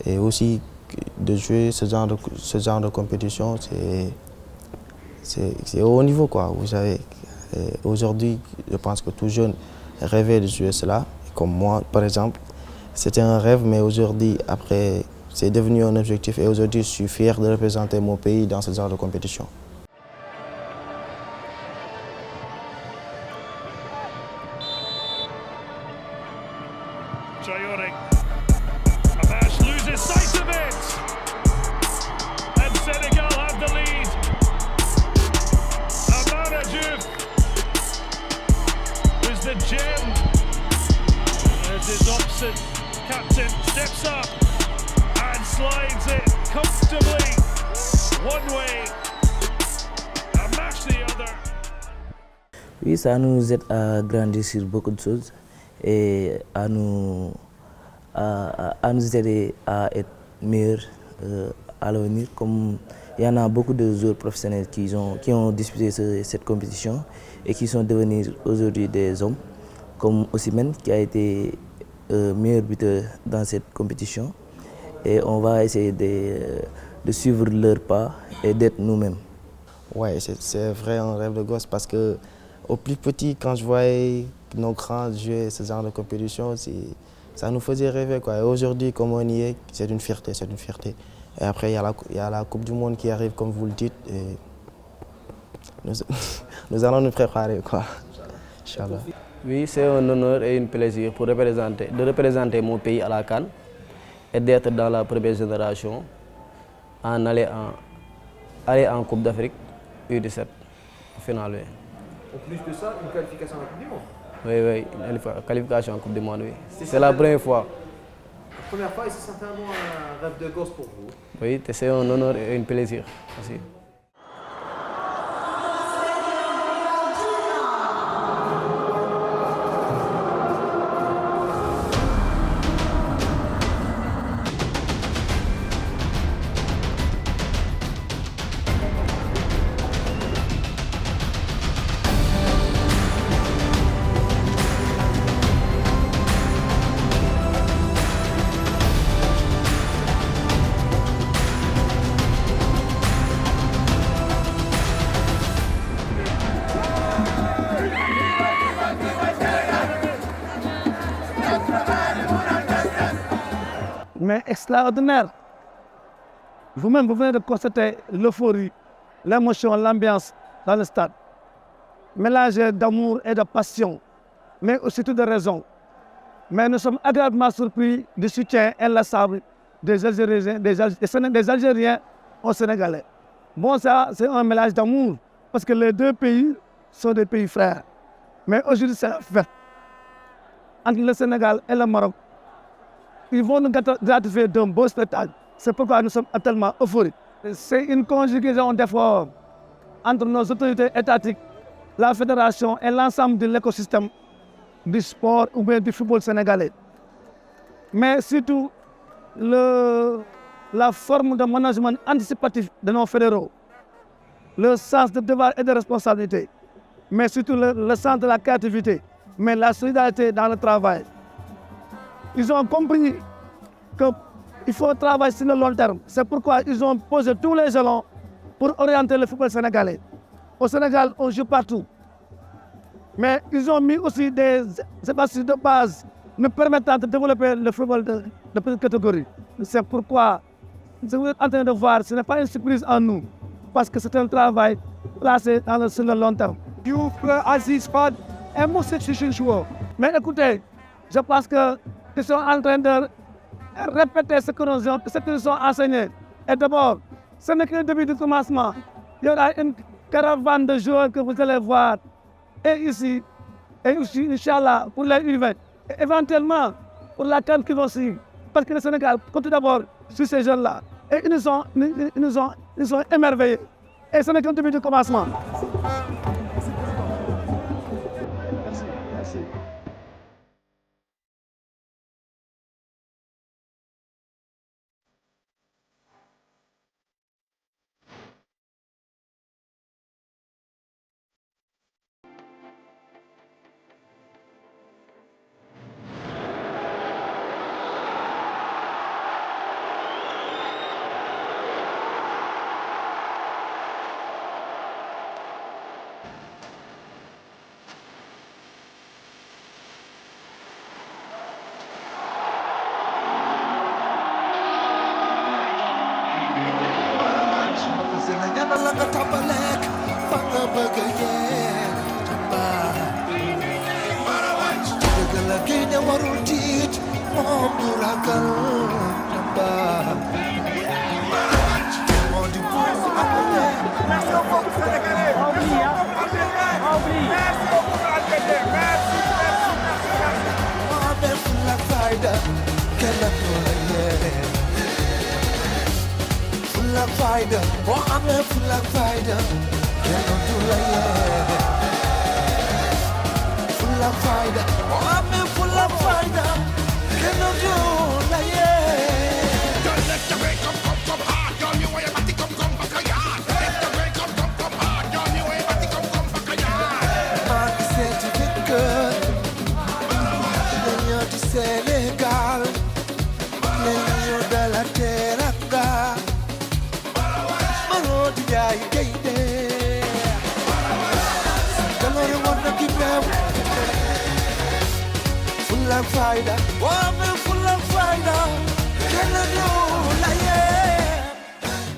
et aussi de jouer ce genre de compétition, c'est au haut niveau, quoi. Vous savez, aujourd'hui, je pense que tout jeune rêvait de jouer cela. Comme moi, par exemple, c'était un rêve, mais aujourd'hui, après, c'est devenu un objectif. Et aujourd'hui, je suis fier de représenter mon pays dans ce genre de compétition. Traoré. Abash loses sight of it. And Senegal have the lead. Amara Diouf was the gem. As his opposite captain steps up and slides it comfortably. One way. A match the other. Oui, ça nous aide à grandir sur beaucoup de choses et à nous aider à être meilleurs à l'avenir. Comme il y en a beaucoup de joueurs professionnels qui ont disputé cette compétition et qui sont devenus aujourd'hui des hommes, comme Osimhen qui a été meilleur buteur dans cette compétition. Et on va essayer de suivre leurs pas et d'être nous-mêmes. Ouais, c'est vrai un rêve de gosse parce que au plus petit, quand je voyais nos grands jouer ce genre de compétition, ça nous faisait rêver, quoi. Et aujourd'hui, comme on y est, c'est une fierté, c'est une fierté. Et après, il y a la Coupe du Monde qui arrive, comme vous le dites, et nous allons nous préparer, quoi. Inch'Allah. Oui, c'est un honneur et un plaisir de représenter mon pays à la CAN et d'être dans la première génération, aller en Coupe d'Afrique U17 au final. En plus de ça, une qualification à la Coupe du Monde. Oui, une qualification en Coupe du Monde, oui. C'est la première fois. La première fois et c'est certainement un rêve de gosse pour vous. Oui, c'est un honneur et un plaisir aussi. Mais extraordinaire. Vous-même, vous venez de constater l'euphorie, l'émotion, l'ambiance dans le stade. Mélange d'amour et de passion, mais aussi de raison. Mais nous sommes agréablement surpris du soutien inlassable des Algériens aux Sénégalais. Bon, ça, c'est un mélange d'amour, parce que les deux pays sont des pays frères. Mais aujourd'hui, c'est la fête entre le Sénégal et le Maroc. Ils vont nous gratifier d'un beau spectacle. C'est pourquoi nous sommes tellement euphoriques. C'est une conjugaison d'efforts entre nos autorités étatiques, la fédération et l'ensemble de l'écosystème du sport ou bien du football sénégalais. Mais surtout, la forme de management anticipatif de nos fédéraux, le sens de devoir et de responsabilité, mais surtout le sens de la créativité, mais la solidarité dans le travail. Ils ont compris qu'il faut travailler sur le long terme. C'est pourquoi ils ont posé tous les jalons pour orienter le football sénégalais. Au Sénégal, on joue partout. Mais ils ont mis aussi des espaces de base nous permettant de développer le football de petite catégorie. C'est pourquoi vous êtes en train de voir, ce n'est pas une surprise en nous, parce que c'est un travail placé sur le long terme. Diouf, Aziz, Fad, et moi, c'est un joueur. Mais écoutez, je pense qu'ils sont en train de répéter ce qu'ils sont enseignés. Et d'abord, ce n'est que le début du commencement. Il y aura une caravane de joueurs que vous allez voir. Et ici, et aussi, Inch'Allah, pour les U20. Et éventuellement, pour la CAN qui va suivre. Parce que le Sénégal compte d'abord sur ces jeunes-là. Et ils nous ont émerveillés. Et ce n'est que le début du commencement.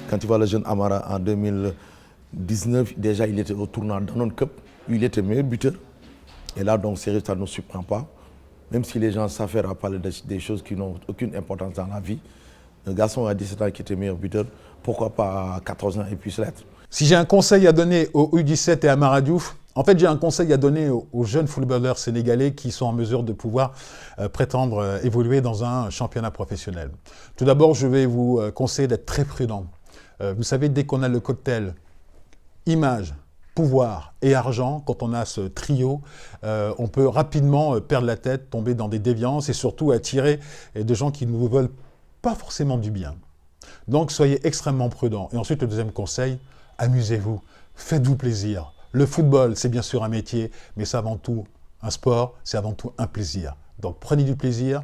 Quand tu vois le jeune Amara en 2019, déjà il était au tournoi Danone Cup, il était meilleur buteur. Et là, donc, ces résultats ne nous surprennent pas. Même si les gens savent faire à parler des choses qui n'ont aucune importance dans la vie. Un garçon à 17 ans qui était meilleur buteur, pourquoi pas à 14 ans il puisse l'être. Si j'ai un conseil à donner aux U17 et à Amara Diouf, en fait, j'ai un conseil à donner aux jeunes footballeurs sénégalais qui sont en mesure de pouvoir prétendre évoluer dans un championnat professionnel. Tout d'abord, je vais vous conseiller d'être très prudent. Vous savez, dès qu'on a le cocktail image, pouvoir et argent, quand on a ce trio, on peut rapidement perdre la tête, tomber dans des déviances et surtout attirer des gens qui ne vous veulent pas forcément du bien. Donc, soyez extrêmement prudents. Et ensuite, le deuxième conseil, amusez-vous, faites-vous plaisir. Le football, c'est bien sûr un métier, mais c'est avant tout un sport, c'est avant tout un plaisir. Donc, prenez du plaisir,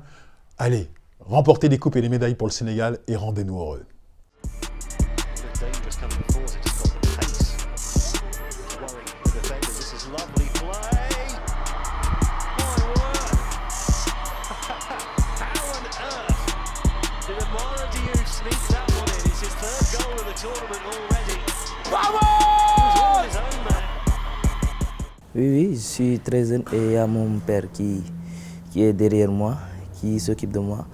allez, remportez des coupes et des médailles pour le Sénégal et rendez-nous heureux. Oui, je suis très jeune et il y a mon père qui est derrière moi, qui s'occupe de moi.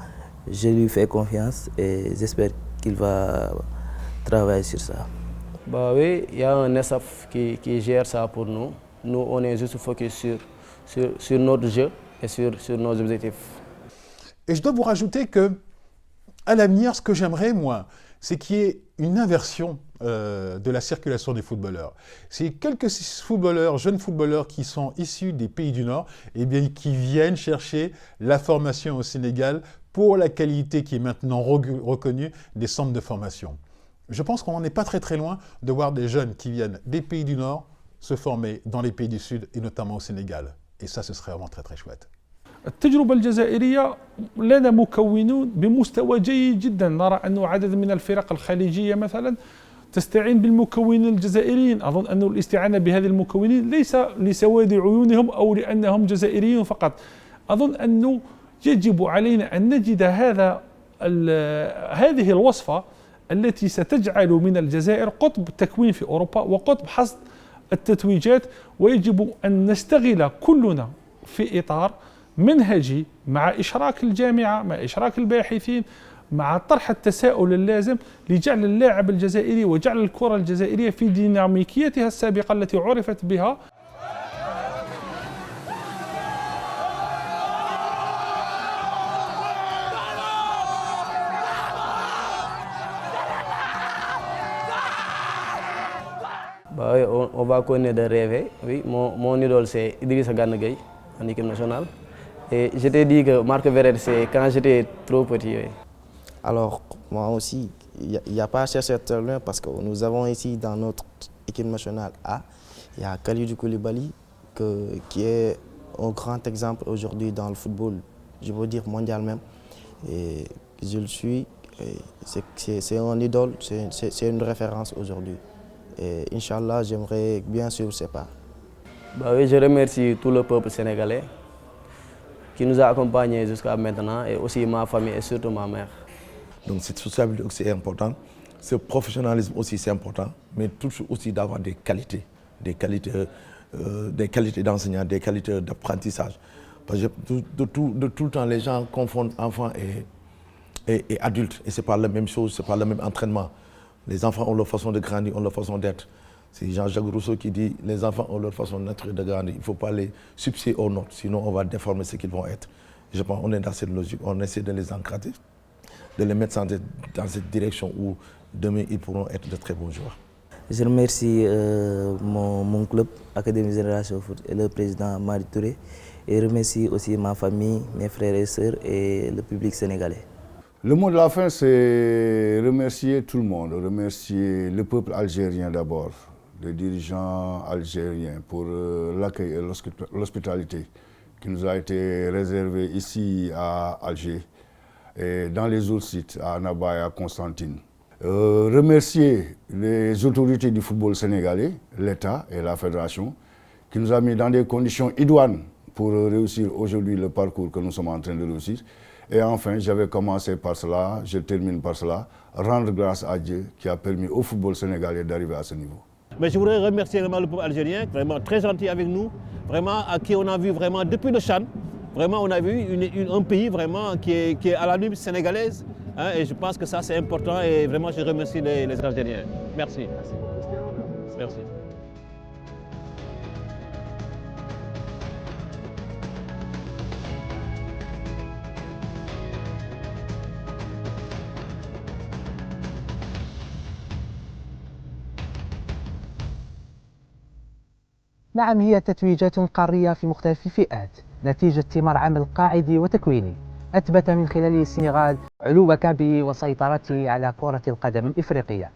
Je lui fais confiance et j'espère qu'il va travailler sur ça. Bah oui, il y a un staff qui gère ça pour nous. Nous, on est juste focus sur notre jeu et sur nos objectifs. Et je dois vous rajouter que, à l'avenir, ce que j'aimerais, moi, c'est qu'il y ait une inversion de la circulation des footballeurs. C'est quelques footballeurs, jeunes footballeurs qui sont issus des pays du Nord, et bien, qui viennent chercher la formation au Sénégal pour la qualité qui est maintenant reconnue des centres de formation. Je pense qu'on n'en est pas très très loin de voir des jeunes qui viennent des pays du Nord se former dans les pays du Sud et notamment au Sénégal. Et ça, ce serait vraiment très très chouette. التجربة الجزائرية لنا مكونون بمستوى جيد جدا. نرى أن عدد من الفرق الخليجية مثلا تستعين بالمكونين الجزائريين. أظن أن الاستعانة بهذه المكونين ليس لسواد عيونهم أو لأنهم جزائريون فقط. أظن أنه يجب علينا أن نجد هذه الوصفة التي ستجعل من الجزائر قطب التكوين في أوروبا وقطب حصد التتويجات، ويجب أن نشتغل كلنا في إطار منهجي مع إشراك الجامعة، مع إشراك الباحثين، مع طرح التساؤل اللازم لجعل اللاعب الجزائري وجعل الكرة الجزائرية في ديناميكيتها السابقة التي عرفت بها. Bah oui, on va continuer de rêver. Oui, mon idole c'est Idrissa Gana Gueye en équipe nationale. Et je t'ai dit que Marc Verret, c'est quand j'étais trop petit. Oui. Alors, moi aussi, il n'y a pas à chercher très loin parce que nous avons ici dans notre équipe nationale A, il y a Kalidou Koulibaly qui est un grand exemple aujourd'hui dans le football, je veux dire mondial même. Et je le suis, c'est un idole, c'est une référence aujourd'hui. Et Inch'Allah, j'aimerais bien suivre ses pas. Bah oui, je remercie tout le peuple sénégalais qui nous a accompagnés jusqu'à maintenant, et aussi ma famille et surtout ma mère. Donc cette sociabilité aussi est importante, ce professionnalisme aussi c'est important, mais toujours aussi d'avoir des qualités d'enseignant, des qualités d'apprentissage. Parce que de tout le temps, les gens confondent enfants et adultes, et ce n'est pas la même chose, ce n'est pas le même entraînement. Les enfants ont leur façon de grandir, ont leur façon d'être. C'est Jean-Jacques Rousseau qui dit « les enfants ont leur façon d'être et de grandir, il ne faut pas les substituer aux nôtres, sinon on va déformer ce qu'ils vont être ». Je pense qu'on est dans cette logique, on essaie de les encadrer, de les mettre dans cette direction où demain ils pourront être de très bons joueurs. Je remercie mon club, Académie Génération Foot, et le président Mari Touré, et je remercie aussi ma famille, mes frères et sœurs et le public sénégalais. Le mot de la fin, c'est remercier tout le monde, remercier le peuple algérien d'abord, les dirigeants algériens pour l'accueil et l'hospitalité qui nous a été réservée ici à Alger et dans les autres sites, à Annaba et à Constantine. Remercier les autorités du football sénégalais, l'État et la Fédération, qui nous a mis dans des conditions idoines pour réussir aujourd'hui le parcours que nous sommes en train de réussir. Et enfin, j'avais commencé par cela, je termine par cela, rendre grâce à Dieu qui a permis au football sénégalais d'arriver à ce niveau. Mais je voudrais remercier vraiment le peuple algérien, vraiment très gentil avec nous, vraiment à qui on a vu vraiment depuis le Chan, vraiment on a vu un pays vraiment qui est à la limite sénégalaise, hein, et je pense que ça c'est important et vraiment je remercie les Algériens. Merci. Merci. نعم، هي تتويجات قارية في مختلف الفئات نتيجة ثمار عمل قاعدي وتكويني أثبت من خلاله السنغال علو كبه وسيطرته على كرة القدم الإفريقية.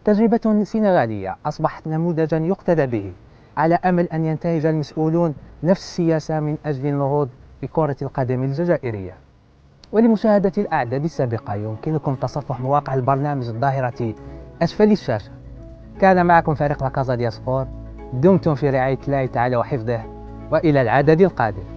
تجربة سنغالية أصبحت نموذجا يقتدى به على أمل أن ينتهج المسؤولون نفس السياسة من أجل النهوض بكرة القدم الجزائرية. ولمشاهدة الأعداد السابقة يمكنكم تصفح مواقع البرنامج الظاهرة أسفل الشاشة. كان معكم فريق لا كازا ديال سبور، دمتم في رعاية الله تعالى وحفظه، وإلى العدد القادم.